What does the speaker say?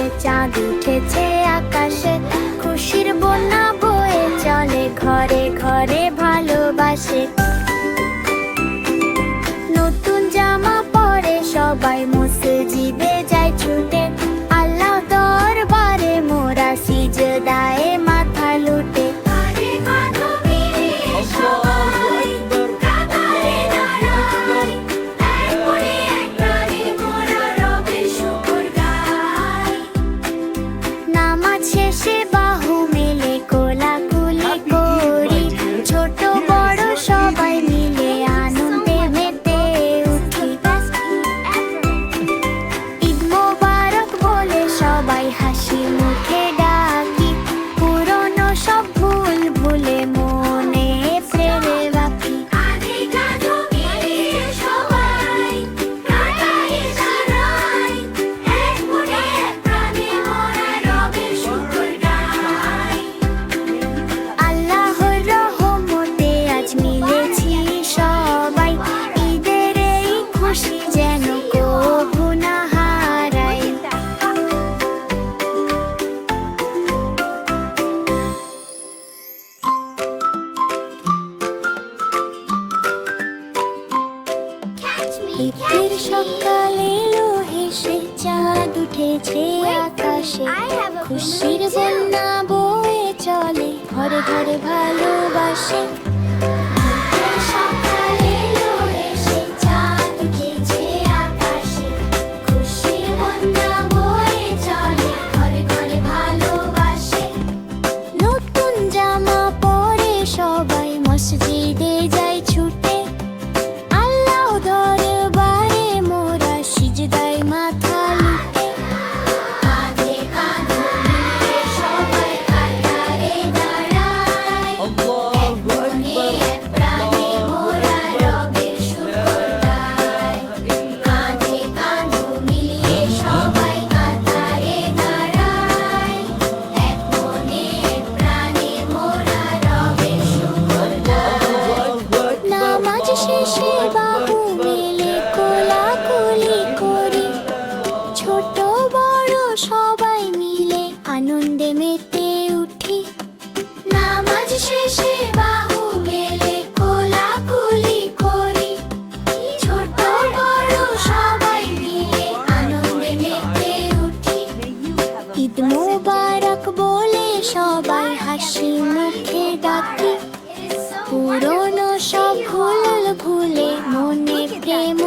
বাসে, চাঁদ উঠেছে আকাশে, খুশির বন্যা বয়ে চলে, ঘরে ঘরে ভালোবাসে। নতুন জামা পরে সবাই মসজিদে যায় ছুটে, আল্লাহ দরবারে মোরা সিজদায়ে মাথা লুটে। নামাজ শেষে বাহু মেলে কোলাকুলি করি, ছোট বড় সবাই মিলে আনন্দে মেতে উঠি। ঈদ মোবারক বলে সবাই হাসি মুখে ডাকি, পুরনো সব ভুল ভুলে মনে প্রেমে রাখি। আল্লাহর রহমতে আজ মিলেছি সবাই, ঈদের এই খুশি যেন কভু না হারাই। ঈদের সকাল এলো হেসে, চাঁদ উঠেছে আকাশে, খুশির বন্যা বয়ে চলে, ঘরে ঘরে ভালোবাসে। ঈদের সকাল এলো হেসে, চাঁদ উঠেছে আকাশে, খুশির বন্যা বয়ে চলে, ঘরে ঘরে ভালোবাসে। নতুন জামা পরে সবাই মসজিদে যায় ছুটে, আল্লাহ দরবারে মোরা সিজদায় মাথা লুটে। কাঁধে কাঁধ মিলিয়ে সবাই কাতারে দাঁড়াই, এক মনে এক প্রাণে মোরা রবের শুকর গাই। কাঁধে কাঁধ মিলিয়ে সবাই কাতারে দাঁড়াই, এক মনে এক প্রাণে মোরা রবের শুকর গাই। নামাজ শেষে বাহু মেলে কোলাকুলি করি, ছোট বড় সবাই মিলে আনন্দে মেতে উঠি। নামাজ শেষে বাহু মেলে কোলাকুলি করি, ছোট বড় সবাই মিলে আনন্দে মেতে উঠি। ঈদ মোবারক বলে সবাই হাসি মুখে ডাকি, পুরনো সব ভুল ভুলে মনে প্রেম